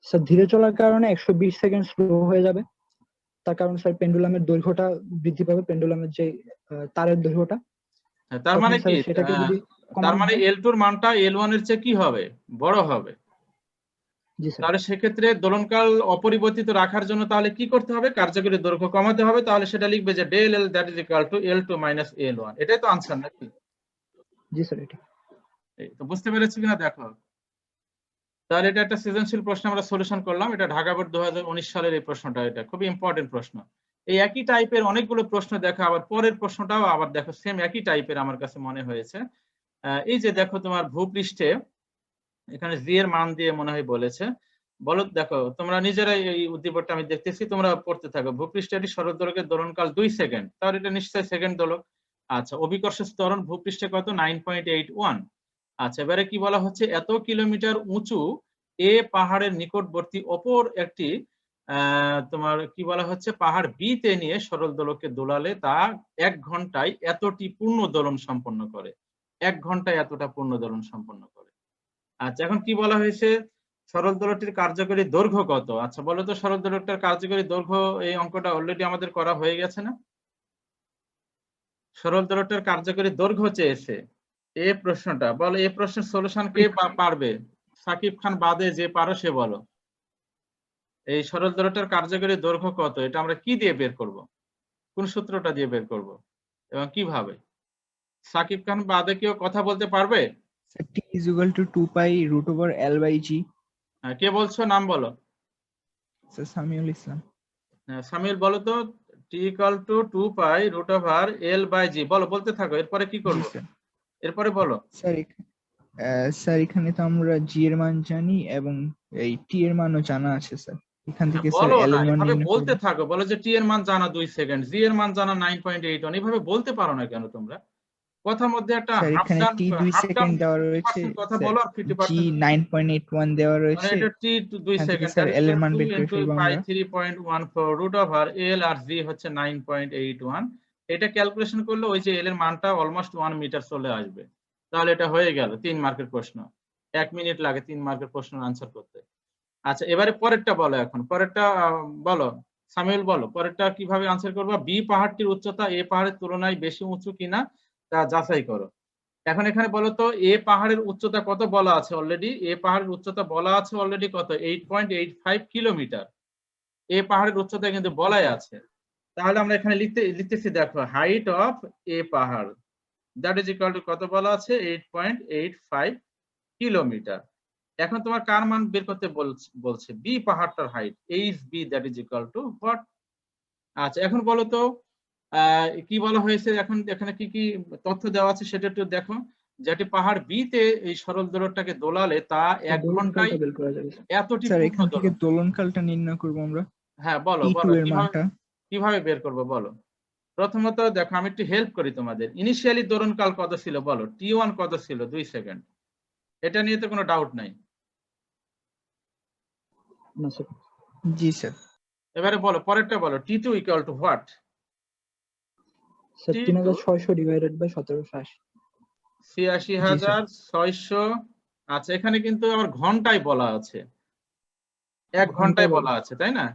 স্যার ধীরে চলার কারণে 120 সেকেন্ড স্লো হয়ে যাবে। তার কারণ স্যার পেন্ডুলামের দৈর্ঘ্যটা বৃদ্ধি পাবে, পেন্ডুলামের যে তারের দৈর্ঘ্যটা। তার তখন মানে কি? স্যার সেটাকে যদি তার কমানো মানে হয়। L2 এর মানটা L1 এর চেয়ে কি হবে? বড় হবে। জি স্যার। তাহলে সেক্ষেত্রে দোলনকাল অপরিবর্তিত রাখার জন্য তাহলে কি করতে হবে? কার্যকরী দৈর্ঘ্য কমাতে হবে। তাহলে সেটা লিখবে যে del L that is equal to L2 minus L1। এটাই তো আনসার নাকি? জি স্যার। এটা এই তো বুঝতে পেরেছি কিনা দেখো। তাহলে এটা একটা সৃজনশীল প্রশ্ন আমরা সলিউশন করলাম। এটা ঢাকা বোর্ড 2019 সালের এই প্রশ্নটা, এটা খুবই ইম্পর্টেন্ট প্রশ্ন। এই একই টাইপের অনেকগুলো প্রশ্ন দেখো, আবার পরের প্রশ্নটাও আবার দেখো সেম একই টাইপের আমার কাছে মনে হয়েছে। এই যে দেখো তোমার ভূপৃষ্ঠে এখানে জি এর মান দিয়ে মনে হয় বলেছে। বলো, দেখো তোমরা নিজেরাই এই উদ্দীপকটা আমি দেখতেছি, তোমরা পড়তে থাকো। ভূপৃষ্ঠে একটি সরল দোলকের দোলনকাল 2 সেকেন্ড, তাহলে এটা নিশ্চয়ই সেকেন্ড দোলক। আচ্ছা, অভিকর্ষজ ত্বরণ ভূপৃষ্ঠে কত? 9.81। আচ্ছা, এবারে কি বলা হচ্ছে, এত কিলোমিটার উঁচু এ পাহাড়ের নিকটবর্তী অপর একটি তোমার কি বলা হচ্ছে, পাহাড় বি তে নিয়ে সরল দোলককে দোলালে তা 1 ঘন্টায় এতটি পূর্ণ দোলন সম্পন্ন করে। 1 ঘন্টায় এতটা পূর্ণ দোলন সম্পন্ন করে। আচ্ছা, এখন কি বলা হয়েছে, সরল দোলকটির কার্যকরী দৈর্ঘ্য কত? আচ্ছা বলো তো, সরল দোলকটার কার্যকরী দৈর্ঘ্য, এই অঙ্কটা অলরেডি আমাদের করা হয়ে গেছে না? সরল দোলকটার কার্যকরী দৈর্ঘ্য চেয়েছে এই প্রশ্নটা। বলো, এই প্রশ্নের সলিউশন কে পারবে? সাকিব খান বাদে যে পারো সে বলো। এই সরল দোলকটার কার্যকরী দৈর্ঘ্য কত, এটা আমরা কি দিয়ে বের করব? কোন সূত্রটা দিয়ে বের করব এবং কিভাবে? সাকিব খান বাদে কেউ কথা বলতে পারবে? T is equal to 2 pi root over L by G. কে বলছো, নাম বলো। Sir Samiul Islam. সামিল বলো তো। T equal to 2 pi root over L by G. বলো, বলতে থাকো, এরপরে কি করব? এরপরে বলো। স্যার এখানে তো আমরা জি এর মান জানি এবং এই টি এর মানও জানা আছে স্যার। এখান থেকে স্যার বলো এল না, এর মান এভাবে নির্ণয় বলতে করব। থাকো। বলো যে টি এর মান জানা 2 সেকেন্ড, জি এর মান জানা 9.81। এভাবে বলতে পারো না কেন তোমরা? কথার মধ্যে একটা স্যার হাফ এখানে ডান টি 2 সেকেন্ড দেওয়া রয়েছে, কথা স্যার বলো, আর জি 50% 9.81 দেওয়া মানে রয়েছে। এটা টি 2 এখান থেকে সেকেন্ড, স্যার দ্যাট এল এর ইজ মান 2 বের করে ইনটু ফেলবো পাই আমরা। 3.14 রুট ওভার এল আর জি হচ্ছে 9.81। এটা ক্যালকুলেশন করলে ওই যে এল এর মানটা অলমোস্ট 1 মিটার চলে আসবে। তাহলে এটা হয়ে গেল 3 মার্কের প্রশ্ন। 1 মিনিট লাগে 3 মার্কের প্রশ্নের আনসার করতে। আচ্ছা, এবারে পরেরটা বলো। এখন পরেরটা বলো, সামিউল বলো, পরেরটা কিভাবে আনসার করবা? বি পাহাড়টির উচ্চতা এ পাহাড়ের তুলনায় বেশি উঁচু কিনা তা যাচাই করো। এখন এখানে বলো তো, এ পাহাড়ের উচ্চতা কত বলা আছে অলরেডি? এ পাহাড়ের উচ্চতা বলা আছে অলরেডি কত? 8.85 কিলোমিটার। এ পাহাড়ের উচ্চতা কিন্তু বলাই আছে। তাহলে আমরা এখানে লিখতেছি, দেখো, হাইট অফ এ পাহাড় দ্যাট ইজ ইকুয়াল টু কত বলা আছে? 8.85 কিলোমিটার। এখন তোমার কার মান বের করতে বলছে? বি পাহাড়টার height, H B that is equal to what? আচ্ছা, এখন বলো তো কি বলা হয়েছে, এখন এখানে কি কি তথ্য দেওয়া আছে সেটা একটু দেখো। যেটি পাহাড় বি তে এই সরল দোলকটাকে দোলালে তা 1 ঘন্টায় দোলনকালটা বের করা যাবে স্যার। এতটি স্যার পূর্ণ এখান থেকে দোলন। দোলনকালটা নির্ণয় করব আমরা, হ্যাঁ বলো, টি2 বলো এর মানটা। কিভাবে বের করবো বলো। প্রথমত দেখো, আমি একটু হেল্প করি তোমাদের। ইনিশিয়ালি দোলনকাল কত ছিল বলো? টি1 কত ছিল? 2 সেকেন্ড। এটা নিয়ে তো কোনো ডাউট নাই। না স্যার। জি স্যার। এবারে বলো পরেরটা বলো, T two equal to what? Sir T two 3600 divided by 1780। ৮৬,৬০০। আচ্ছা, এখানে কিন্তু আবার ঘন্টায় বলা আছে, 1 ঘন্টায় বলা আছে, তাই না?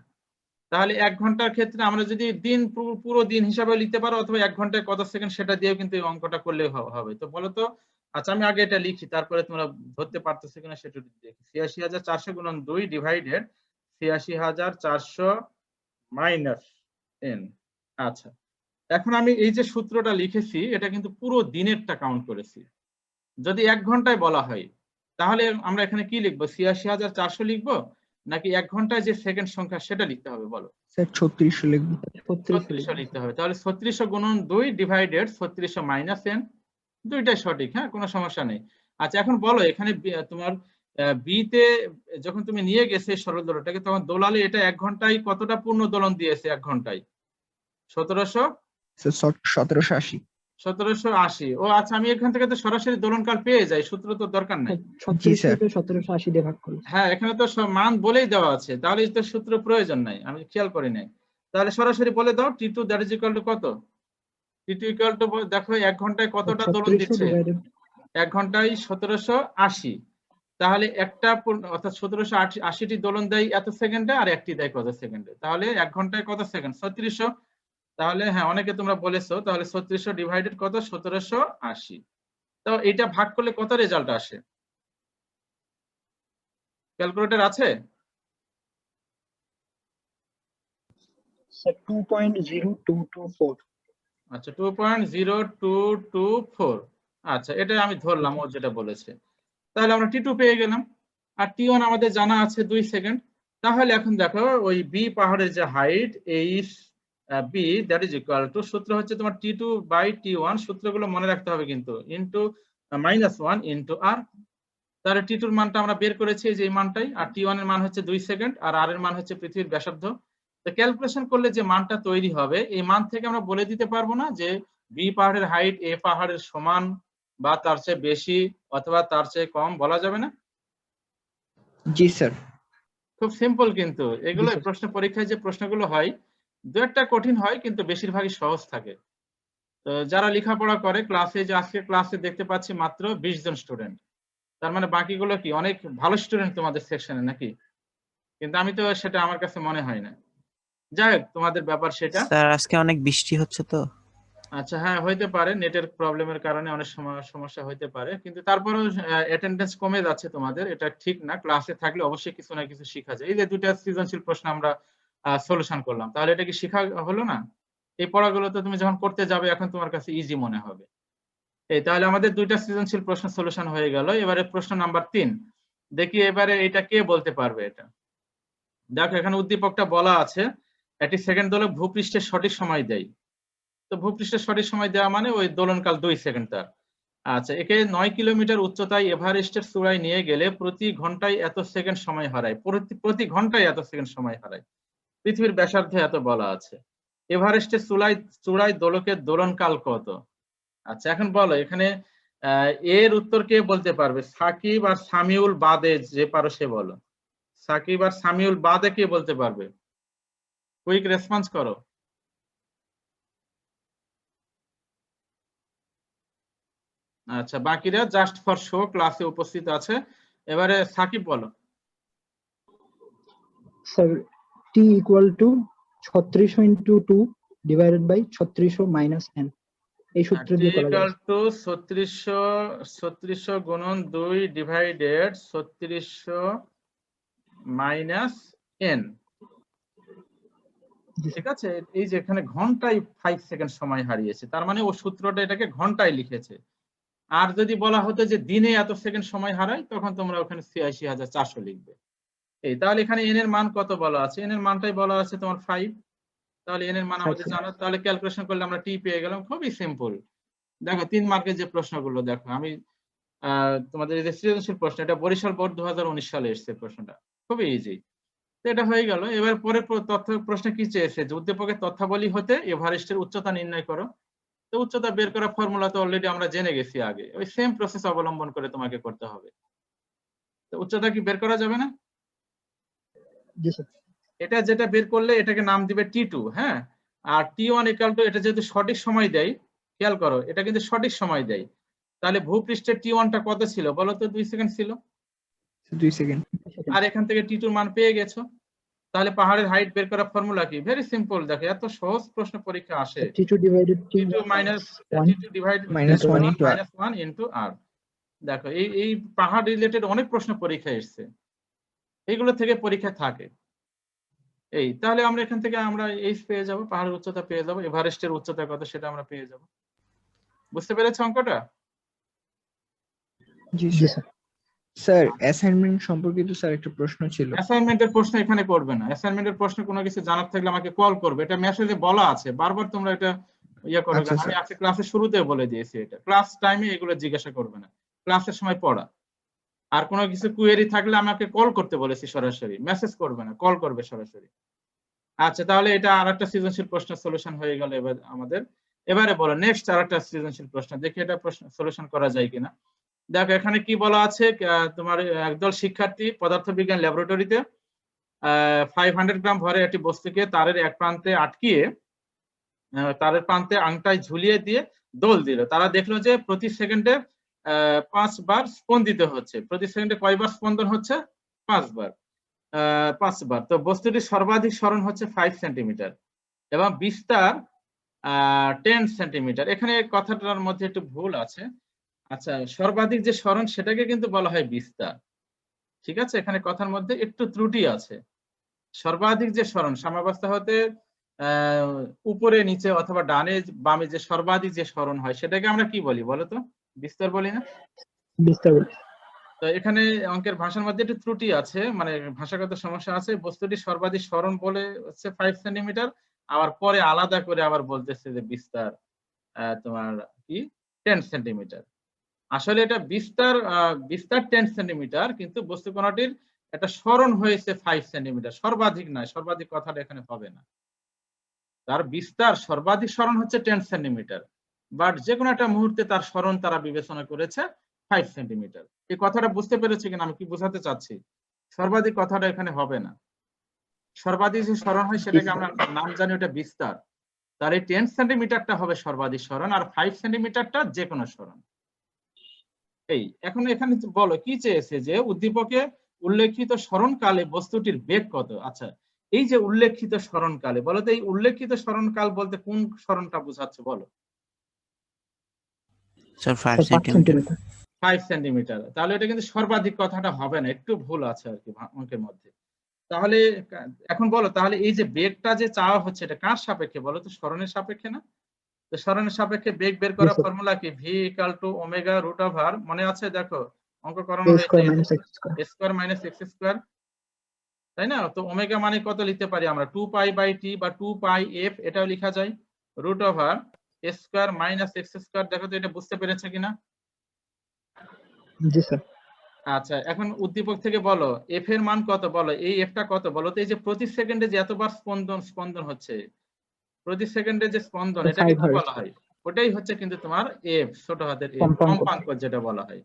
তাহলে 1 ঘন্টার ক্ষেত্রে আমরা যদি দিন পুরো দিন হিসাবে লিখতে পারো, অথবা 1 ঘন্টায় কত সেকেন্ড সেটা দিয়েও কিন্তু এই অঙ্কটা করলে হবে। তো বলো তো। আচ্ছা, আমি আগে এটা লিখি, তারপরে তোমরা ধরতে পারতেছো কিনা সেটা দেখি। ৮৬,৪০০ গুণন 2 ডিভাইডেড ৮৬,৪০০ মাইনাস n। আচ্ছা, এখন আমি এই যে সূত্রটা লিখেছি এটা কিন্তু পুরো দিনেরটা কাউন্ট করেছি। যদি 1 ঘন্টায় বলা হয় তাহলে আমরা এখানে কি লিখবো? ৮৬,৪০০ লিখবো, নাকি 1 ঘন্টায় যে সেকেন্ড সংখ্যা সেটা লিখতে হবে বলো? স্যার 3600 লিখব। 3600 লিখতে হবে। তাহলে 3600 গুণন 2 ডিভাইডেড 3600 মাইনাস n, দুইটাই সঠিক। হ্যাঁ, কোনো সমস্যা নেই। আচ্ছা, এখন বলো এখানে তোমার বি তে যখন তুমি নিয়ে গেছে সরল দোলকটাকে, তখন দোলালে এটা 1 ঘন্টায় কতটা পূর্ণ দোলন দিয়েছে? 1 ঘন্টায় 1780। স্যার 1780। 1780। ও আচ্ছা, আমি এখান থেকে তো সরাসরি দোলনকাল পেয়ে যাই, সূত্র তো দরকার নাই। 3600 কে 1780 দিয়ে ভাগ করলে। হ্যাঁ, এখানে তো মান বলেই দেওয়া আছে, তাহলে তো সূত্র প্রয়োজন নাই, আমি খেয়াল করি নাই। তাহলে সরাসরি বলে দাও, টি2 দ্যাট ইজ ইকুয়াল টু কত? টি2 ইকুয়াল টু দেখো 1 ঘন্টায় কতটা দোলন 3600 দিচ্ছে? ডিভাইডেড 1 ঘন্টায় 1780। তাহলে একটা অর্থাৎ 1780টি দোলন দেয় এত সেকেন্ডে, আর একটি দেয় কত সেকেন্ডে? তাহলে 1 ঘন্টায় কত সেকেন্ড? 3600। তাহলে হ্যাঁ, অনেকে তোমরা বলেছো, তাহলে 3600 ডিভাইডেড কত? 1780। তো এটা ভাগ করলে কত রেজাল্ট আসে? ক্যালকুলেটর আছে? স্যার 2.0224। আচ্ছা, 2.0224। আচ্ছা, এটা আমি ধরলাম ও যেটা বলেছে। তাহলে আমরা টি2 পেয়ে গেলাম। আর T1 আমাদের জানা আছে 2 সেকেন্ড। তাহলে এখন দেখো ওই বি পাহাড়ের যে height H B that is equal to, সূত্র হচ্ছে তোমার T2 বাই T1, সূত্রগুলো মনে রাখতে হবে কিন্তু, ইনটু -1 ইনটু আর। তাহলে T2 এর মানটা আমরা বের করেছি যে এই মানটাই, আর T1 এর মান হচ্ছে 2 সেকেন্ড, আর আর এর মান হচ্ছে পৃথিবীর ব্যাসার্ধ। তো ক্যালকুলেশন করলে যে মানটা তৈরি হবে, এই মান থেকে আমরা বলে দিতে পারবো না যে বি পাহাড়ের হাইট এ পাহাড়ের সমান বা তার চেয়ে বেশি অথবা তার চেয়ে কম, বলা যাবে না? জি স্যার। খুব সিম্পল কিন্তু এগুলো, স্যার। প্রশ্ন পরীক্ষায় যে প্রশ্নগুলো হয় দু একটা কঠিন হয় কিন্তু বেশিরভাগই সহজ থাকে। তো যারা লেখাপড়া করে ক্লাসে, যে আজকে ক্লাসে দেখতে পাচ্ছি মাত্র 20 জন স্টুডেন্ট, তার মানে বাকিগুলো কি অনেক ভালো স্টুডেন্ট তোমাদের সেকশনে নাকি? কিন্তু আমি তো সেটা, আমার কাছে মনে হয় না। যাই হোক, তোমাদের ব্যাপার সেটা। স্যার আজকে অনেক বৃষ্টি হচ্ছে তো। আচ্ছা, হ্যাঁ হইতে পারে, নেটের প্রবলেমের কারণে অনেক সময় সমস্যা হইতে পারে, কিন্তু তারপরেও অ্যাটেন্ডেন্স কমে যাচ্ছে তোমাদের, এটা ঠিক না। ক্লাসে থাকলে অবশ্যই কিছু না কিছু শেখা যায়। এই যে দুইটা সৃজনশীল প্রশ্ন আমরা সলিউশন করলাম, তাহলে এটা কি শেখা হলো না? এই পড়াগুলো তো তুমি যখন করতে যাবে এখন তোমার কাছে ইজি মনে হবে। এই তাহলে আমাদের দুইটা সৃজনশীল প্রশ্ন সলিউশন হয়ে গেল। এবারে প্রশ্ন নাম্বার 3 দেখি, এবারে এটা কে বলতে পারবে? এটা দেখো, এখানে উদ্দীপকটা বলা আছে একটি সেকেন্ড দোলক ভূপৃষ্ঠের সঠিক সময় দেয়। তো ভূপৃষ্ঠের সঠিক সময় দেওয়া মানে ওই দোলনকাল 2 সেকেন্ড তার। আচ্ছা, একে 9 কিলোমিটার উচ্চতায় এভারেস্টের চূড়ায় নিয়ে গেলে প্রতি ঘন্টায় এত সেকেন্ড সময় হারায়, প্রতি ঘন্টায় এত সেকেন্ড সময় হারায়। পৃথিবীর ব্যাসার্ধে এত বলা আছে। এভারেস্টের চূড়ায় দোলকের দোলনকাল কত? আচ্ছা, এখন বলো এখানে এর উত্তর কে বলতে পারবে? সাকিব আর সামিউল বাদে যে পারো সে বলো। সাকিব আর সামিউল বাদে কে বলতে পারবে? কুইক রেসপন্স করো। আচ্ছা, বাকিরা জাস্ট ফর শো ক্লাসে উপস্থিত আছে। এবারে সাকিব বলো। Sir T equal to 3600 into 2 divided by 3600 minus n, এই সূত্র দিয়ে করা যায়। 3600 গুণন 2 ডিভাইডেড 3600 মাইনাস n। জি ঠিক আছে, এই যে এখানে ঘন্টায় 5 সেকেন্ড সময় হারিয়েছে, তার মানে ও সূত্রটা এটাকে ঘন্টায় লিখেছে। আর যদি বলা হতো যে দিনে এত সেকেন্ড সময় হারায়, তখন তোমরা ওখানে ৮৬,৪০০ লিখবে। এই তাহলে এখানে n এর মান কত বলা আছে? n এর মানটাই বলা আছে তোমার 5। তাহলে n এর মান আমাদের জানা, তাহলে ক্যালকুলেশন করলে আমরা t পেয়ে গেলাম। খুবই সিম্পল। দেখো 3 মার্কের যে প্রশ্নগুলো, দেখো আমি তোমাদের এই যে সৃজনশীল প্রশ্ন, এটা বরিশাল বোর্ড 2019 সালে এসেছে প্রশ্নটা, খুবই ইজি। তো এটা হয়ে গেল। এবার পরের তথ্য প্রশ্ন কি চেয়েছে? যে উদ্দীপকের তথ্যাবলী হতে এভারেস্টের উচ্চতা নির্ণয় করো। তো উচ্চতা বের করার ফর্মুলা তো অলরেডি আমরা জেনে গেছি আগে, ওই সেম প্রসেস অবলম্বন করে তোমাকে করতে হবে। তো উচ্চতা কি বের করা যাবে না? জি স্যার। এটা যেটা বের করলে এটাকে নাম দিবে T2, হ্যাঁ। আর T1 ইকুয়াল টু, এটা যেহেতু সঠিক সময় দেয়, খেয়াল করো এটা কিন্তু সঠিক সময় দেয়। তাহলে ভূপৃষ্ঠের T1 টা কত ছিল বলো তো? 2 সেকেন্ড ছিল। 2 সেকেন্ড। আর এখান থেকে T2 মান পেয়ে গেছো। তাহলে পাহাড়ের হাইট বের করার ফর্মুলা কি? Very simple. দেখো, এত সহজ প্রশ্ন পরীক্ষা আসে। T2 divided T2 minus T2 divided -1 into r। দেখো, এই পাহাড় রিলেটেড অনেক প্রশ্ন পরীক্ষায় এসেছে, এইগুলো থেকে পরীক্ষা থাকে। এই তাহলে আমরা এখান থেকে আমরা এইচ পেয়ে যাব, পাহাড়ের উচ্চতা পেয়ে যাব, এভারেস্টের উচ্চতা কত সেটা আমরা পেয়ে যাব। বুঝতে পেরেছো অঙ্কটা? জি জি স্যার। স্যার। স্যার অ্যাসাইনমেন্ট সম্পর্কিত স্যার একটা প্রশ্ন ছিল। অ্যাসাইনমেন্টের প্রশ্ন এখানে করবে না। অ্যাসাইনমেন্টের প্রশ্ন কোনো কিছু জানার থাকলে আমাকে কল করবে, এটা মেসেজে বলা আছে, বারবার তোমরা এটা ইয়ে করো আচ্ছা কেন? আমি স্যার। আজকে ক্লাসের শুরুতে বলে দিয়েছি, এটা ক্লাস টাইমে এগুলো জিজ্ঞাসা করবে না, ক্লাসের সময় পড়া। আর কোনো কিছু কোয়েরি থাকলে আমাকে কল করতে বলেছি সরাসরি, মেসেজ করবে না, কল করবে সরাসরি। আচ্ছা, তাহলে এটা আরেকটা সৃজনশীল প্রশ্ন সলিউশন হয়ে গেল এবার আমাদের। এবারে বলো নেক্সট আরেকটা সৃজনশীল প্রশ্ন, দেখি এটা প্রশ্ন সলিউশন করা যায় কিনা। দেখো এখানে কি বলা আছে, তোমার একদল শিক্ষার্থী পদার্থবিজ্ঞান ল্যাবরেটরিতে 500 গ্রাম ভরের একটি বস্তুকে তারের এক প্রান্তে আটকিয়ে তারের প্রান্তে আংটায় ঝুলিয়ে দিয়ে দোল দিল। তারা দেখলো যে প্রতি সেকেন্ডে 5 বার স্পন্দিত হচ্ছে। প্রতি সেকেন্ডে কয়বার স্পন্দন হচ্ছে? 5 বার। 5 বার। তো বস্তুটির সর্বাধিক সরণ হচ্ছে 5 সেন্টিমিটার এবং বিস্তার 10 সেন্টিমিটার। এখানে কথাটার মধ্যে একটু ভুল আছে। আচ্ছা, সর্বাধিক যে সরণ সেটাকে কিন্তু বলা হয় বিস্তার, ঠিক আছে? এখানে কথার মধ্যে একটু ত্রুটি আছে। সর্বাধিক যে সরণ সাম্যাবস্থা হতে উপরে নিচে অথবা ডানে বামে যে সর্বাধিক যে সরণ হয় সেটাকে আমরা কি বলি বলো তো? বিস্তার বলি না? বিস্তার বলি। তো এখানে অঙ্কের ভাষার মধ্যে একটু ত্রুটি আছে, মানে ভাষাগত সমস্যা আছে। বস্তুটি সর্বাধিক স্মরণ বলে হচ্ছে 5 সেন্টিমিটার, আবার পরে আলাদা করে আবার বলতেছে যে বিস্তার তোমার কি 10 সেন্টিমিটার। আসলে এটা বিস্তার 10 সেন্টিমিটার, কিন্তু বস্তু কণাটির একটা স্মরণ হয়েছে 5 সেন্টিমিটার, সর্বাধিক নয়, সর্বাধিক কথাটা এখানে হবে না। তার বিস্তার সর্বাধিক স্মরণ হচ্ছে 10 সেন্টিমিটার, বাট যে কোনো একটা মুহূর্তে তার স্মরণ তারা বিবেচনা করেছে 5 সেন্টিমিটার। এই কথাটা বুঝতে পেরেছি কিনা, আমি কি বোঝাতে চাচ্ছি? সর্বাধিক কথাটা এখানে হবে না। সর্বাধিক যে স্মরণ হয় সেটাকে আমরা নাম জানি ওটা বিস্তার। তার এই 10 সেন্টিমিটারটা হবে সর্বাধিক স্মরণ, আর 5 সেন্টিমিটারটা যে কোনো স্মরণ। এই এখন এখানে বলো কি চেয়েছে, যে উদ্দীপকে উল্লেখিত স্মরণকালে বস্তুটির বেগ কত। আচ্ছা, এই যে উল্লেখিত স্মরণকালে, বলো তো এই উল্লেখিত স্মরণকাল বলতে কোন স্মরণটা বোঝাচ্ছে বলো? Sir 5 5 centimetre. সেন্টিমিটার। 5 সেন্টিমিটার। তাহলে এটা কিন্তু সর্বাধিক কথাটা হবে না, একটু ভুল আছে আর কি অঙ্কের মধ্যে। তাহলে এখন বলো, তাহলে এই যে বেগটা যে চাওয়া হচ্ছে এটা কার সাপেক্ষে বলো তো? স্মরণের সাপেক্ষে না? তো স্মরণের সাপেক্ষে বেগ বের করার sir. ফর্মুলা কি? v = ওমেগা রুট ওভার, মনে আছে? দেখো অঙ্ক করানো a হয়েছে, square minus x square. a square minus x square, তাই না? তো ওমেগা মানে কত লিখতে পারি আমরা? 2 পাই বাই টি বা 2 পাই f, এটাও লেখা যায়। Root over a square minus x square. দেখো তো এটা বুঝতে পেরেছে কিনা? জি স্যার। আচ্ছা, এখন উদ্দীপক থেকে বলো f এর মান কত বলো? এই f টা কত বলো তো? এই যে প্রতি সেকেন্ডে যে এতবার স্পন্দন হচ্ছে, প্রতি সেকেন্ডে যে স্পন্দন, এটাকে 5 কি hertz. বলা হয়? ওটাই হচ্ছে কিন্তু তোমার f, ছোট হাতের f, কম্পাঙ্ক। কম্পাঙ্ক যেটা বলা হয়।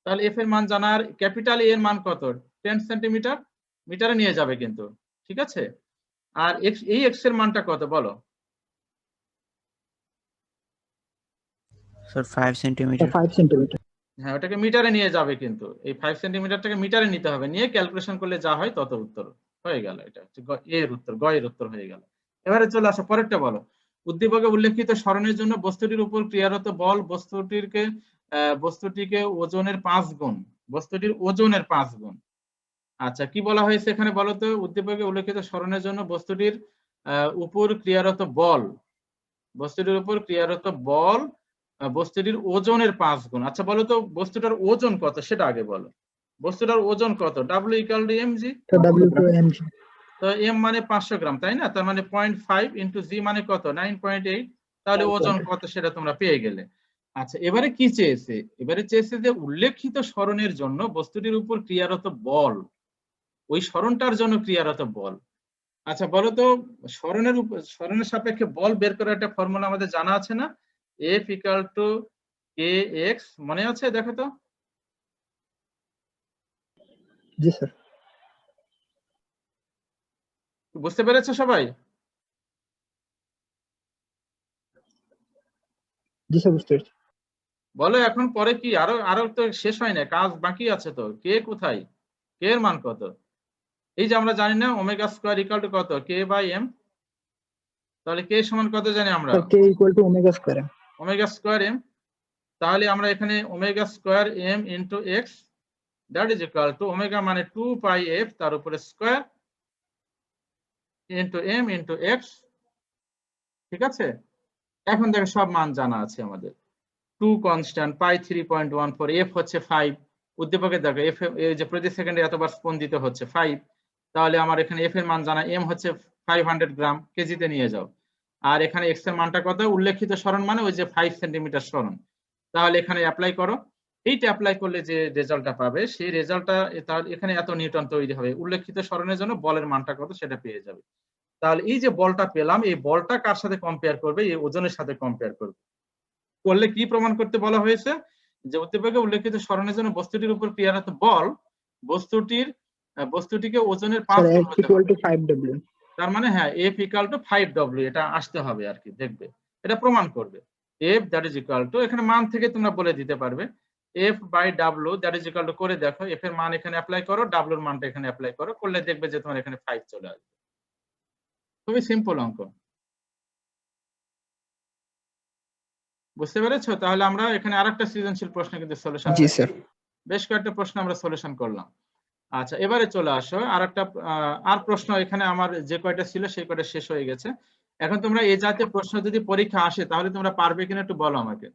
তাহলে f এর মান জানার, ক্যাপিটাল A এর মান কত? 10 সেন্টিমিটার, মিটারে নিয়ে যাবে কিন্তু, ঠিক আছে? আর x, এই x এর মানটা কত বলো? Sir 5 centimetre. 5 সেন্টিমিটার। হ্যাঁ, ওটাকে মিটারে নিয়ে যাবে কিন্তু, এই 5 সেন্টিমিটারটাকে মিটারে নিতে হবে, নিয়ে ক্যালকুলেশন করলে যা হয় তত উত্তর হয়ে গেল। এটা হচ্ছে এর উত্তর, গ এর উত্তর হয়ে গেল। এবারে চলে আসো পরেরটা বলো। উদ্দীপকে উল্লেখিত স্মরণের জন্য বস্তুটির উপর ক্রিয়ারত বল বস্তুটিকে ওজনের 5 গুণ, বস্তুটির ওজনের 5 গুণ। আচ্ছা, কি বলা হয়েছে এখানে বলো তো? উদ্দীপকে উল্লেখিত স্মরণের জন্য বস্তুটির উপর ক্রিয়ারত বল, বস্তুটির উপর ক্রিয়ারত বল বস্তুটির ওজনের 5 গুণ। আচ্ছা বলো তো বস্তুটার ওজন কত সেটা আগে বলো। বস্তুটার ওজন কত? W = mg। তো w = mg। তো m মানে 500 গ্রাম, তাই না? তার মানে 0.5 ইনটু g মানে কত? 9.8। তাহলে ওজন কত সেটা তোমরা পেয়ে গেলে। আচ্ছা, এবারে কি চেয়েছে? এবারে চেয়েছে যে উল্লেখিত স্মরণের জন্য বস্তুটির উপর ক্রিয়ারত বল, ওই স্মরণটার জন্য ক্রিয়ারত বল। আচ্ছা বলো তো, স্মরণের সাপেক্ষে বল বের করার একটা ফর্মুলা আমাদের জানা আছে না? F = kx, মনে আছে? দেখো তো। জি স্যার। বুঝতে পেরেছো সবাই? জি স্যার, বুঝতে পেরেছি। বলো এখন পরে কি, আরো তো শেষ হয় না, কাজ বাকি আছে তো। কে কোথায়? কে এর মান কত? এই যে আমরা জানি না ওমেগা স্কয়ার ইকুয়াল টু কত? k by m। তাহলে k সমান কত জানি আমরা? Sir k = omega square m। Omega square m। তাহলে আমরা এখানে omega square m into x, that is equal to omega মানে 2 পাই f, তার উপরে square into m into x, ঠিক আছে? এখন দেখো সব মান জানা আছে আমাদের। 2 কনস্ট্যান্ট, পাই 3.14, f হচ্ছে 5। উদ্দীপকে দেখো f এই যে প্রতি সেকেন্ডে এতবার স্পন্দিত হচ্ছে 5, তাহলে আমার এখানে f এর মান জানা, m হচ্ছে 500 গ্রাম, কেজিতে নিয়ে যাও। আর এখানে x এর মানটা কত? উল্লেখিত স্মরণ মানে ওই যে 5 সেন্টিমিটার স্মরণ। তাহলে এখানে অ্যাপ্লাই করো। এইটা অ্যাপ্লাই করলে যে রেজাল্টটা পাবে, সেই রেজাল্টটা তাহলে এখানে এত নিউটন তৈরি হবে। উল্লেখিত স্মরণের জন্য বলের মানটা কত সেটা পেয়ে যাবে। তাহলে এই যে বলটা পেলাম, এই বলটা কার সাথে কম্পেয়ার করবে? এই ওজনের সাথে কম্পেয়ার করবে। করলে কি প্রমাণ করতে বলা হয়েছে? যে উদ্দীপকে উল্লেখিত স্মরণের জন্য বস্তুটির উপর ক্রিয়ারত বল বস্তুটিকে ওজনের 5 স্যার গুণ f হতে হবে। = 5w। তার মানে হ্যাঁ, F = 5w, এটা আসতে হবে আর কি, দেখবে এটা প্রমাণ করবে। F that is equal to, এখানে মান থেকে তোমরা বলে দিতে পারবে, F by W that is equal to করে দেখো, F এর মান এখানে অ্যাপ্লাই করো, W এর মানটা এখানে অ্যাপ্লাই করো, করলে দেখবে যে তোমার এখানে 5 চলে আসবে। খুবই সিম্পল অঙ্ক। বুঝতে পেরেছো? তাহলে আমরা এখানে আরেকটা সৃজনশীল প্রশ্ন কিন্তু সলিউশন, জি স্যার। বেশ কয়েকটা প্রশ্ন আমরা সলিউশন করলাম। আচ্ছা, এবারে চলে আসো আরেকটা আর প্রশ্ন। এখানে আমার যে কয়টা ছিল সেই কয়টা শেষ হয়ে গেছে। এখন তোমরা এই জাতীয় প্রশ্ন যদি পরীক্ষা আসে তাহলে তোমরা পারবে কিনা একটু বলো আমাকে।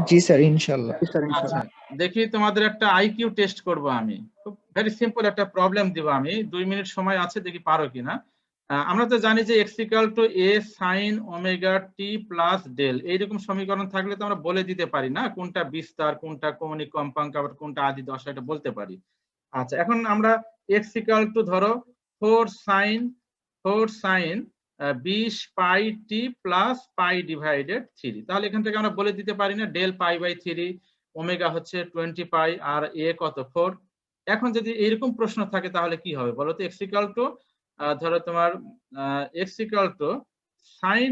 জি স্যার ইনশাল্লাহ। জি স্যার আচ্ছা, ইনশাআল্লাহ। দেখি তোমাদের একটা আইকিউ টেস্ট করব আমি। খুব ভেরি সিম্পল একটা প্রবলেম দিব আমি। 2 মিনিট সময় আছে, দেখি পারো কিনা। আমরা তো জানি যে x = a sin omega t plus del, এইরকম সমীকরণ থাকলে তো আমরা বলে দিতে পারি না কোনটা বিস্তার, কোনটা কৌণিক কম্পাঙ্ক, আবার কোনটা আদি দশা, এটা বলতে পারি। আচ্ছা, এখন আমরা x = ধরো 4 sin 20 পাই t প্লাস পাই ডিভাইডেড 3, তাহলে এখান থেকে আমরা বলে দিতে পারি না ডেল পাই বাই 3, ওমেগা হচ্ছে 20 পাই, আর a কত 4। এখন যদি এরকম প্রশ্ন থাকে তাহলে কি হবে বলো তো? x = ধরো তোমার x = sin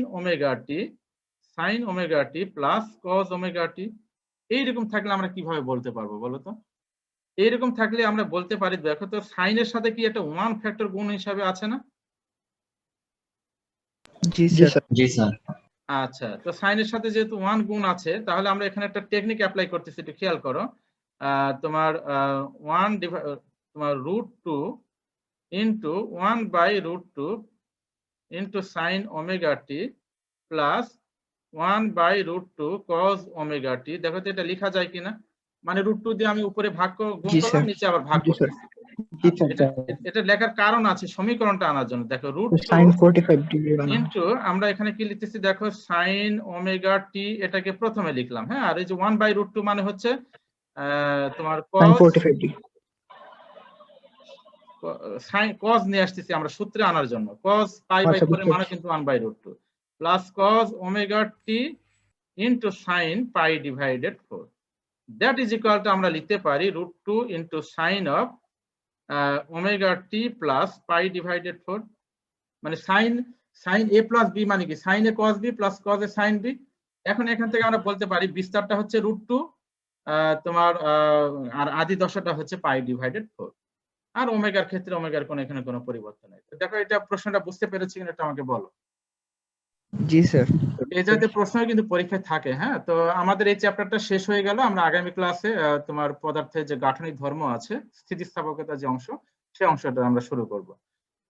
omega t plus cos omega t, এইরকম থাকলে আমরা কিভাবে বলতে পারবো বলো তো? এইরকম থাকলে আমরা বলতে পারি, দেখো তো সাইনের সাথে কি একটা 1 ফ্যাক্টর গুণ হিসাবে আছে না? জি জি স্যার। স্যার। আচ্ছা, তো সাইনের সাথে যেহেতু 1 গুণ আছে, তাহলে আমরা এখানে একটা টেকনিক অ্যাপ্লাই করতেছি, একটু খেয়াল করো। তোমার 1 তোমার √2 into 1/√2 into sin omega t plus 1/√2 cos omega t। দেখো তো এটা লেখা যায় কিনা? মানে √2 দিয়ে আমি উপরে গুণ জি করলাম, স্যার। নিচে আবার ভাগ জি স্যার। করতেছি। জি আচ্ছা, স্যার। এটা লেখার কারণ আছে সমীকরণটা আনার জন্য। দেখো sin √2 45 ডিগ্রি বানানো। ইনটু আমরা এখানে কি লিখতেছি দেখো sin ওমেগা t, এটাকে প্রথমে লিখলাম, হ্যাঁ। আর এই যে 1/√2 মানে হচ্ছে তোমার sin cos 45 ডিগ্রি। cos নিয়ে আসতেছি আমরা সূত্রে আনার জন্য। cos পাই বাই আচ্ছা, 4 এর বুঝতে মানে পারছি। কিন্তু 1/√2 plus cos omega t into sin pi divided 4, that is equal two আমরা লিখতে পারি √2 into sin of omega t plus pi divided 4। মানে sin a প্লাস b মানে কি sin a cos b plus cos a sin b। এখন এখান থেকে আমরা বলতে পারি বিস্তারটা হচ্ছে √2, তোমার আর আদি দশাটা হচ্ছে পাই ডিভাইডেড 4। আর ওমেগার ক্ষেত্রে ওমেগার এখানে কোনো পরিবর্তন নেই। তো দেখো এটা প্রশ্নটা বুঝতে পেরেছি কিনা এটা আমাকে বলো। জি স্যার। এই জাতীয় প্রশ্ন কিন্তু পরীক্ষায় থাকে, হ্যাঁ। তো আমাদের এই চ্যাপ্টারটা শেষ হয়ে গেল। আমরা আগামী ক্লাসে তোমার পদার্থের যে গাঠনিক ধর্ম আছে, স্থিতিস্থাপকতা যে অংশ, সেই অংশটা আমরা শুরু করব।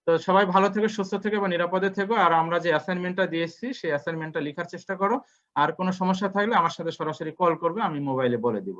তো সবাই ভালো থেকো, সুস্থ থেকো এবং নিরাপদে থেকো। আর আমরা যে অ্যাসাইনমেন্টটা দিয়েছি সেই অ্যাসাইনমেন্টটা লেখার চেষ্টা করো। আর কোনো সমস্যা থাকলে আমার সাথে সরাসরি কল করবে, আমি মোবাইলে বলে দিব।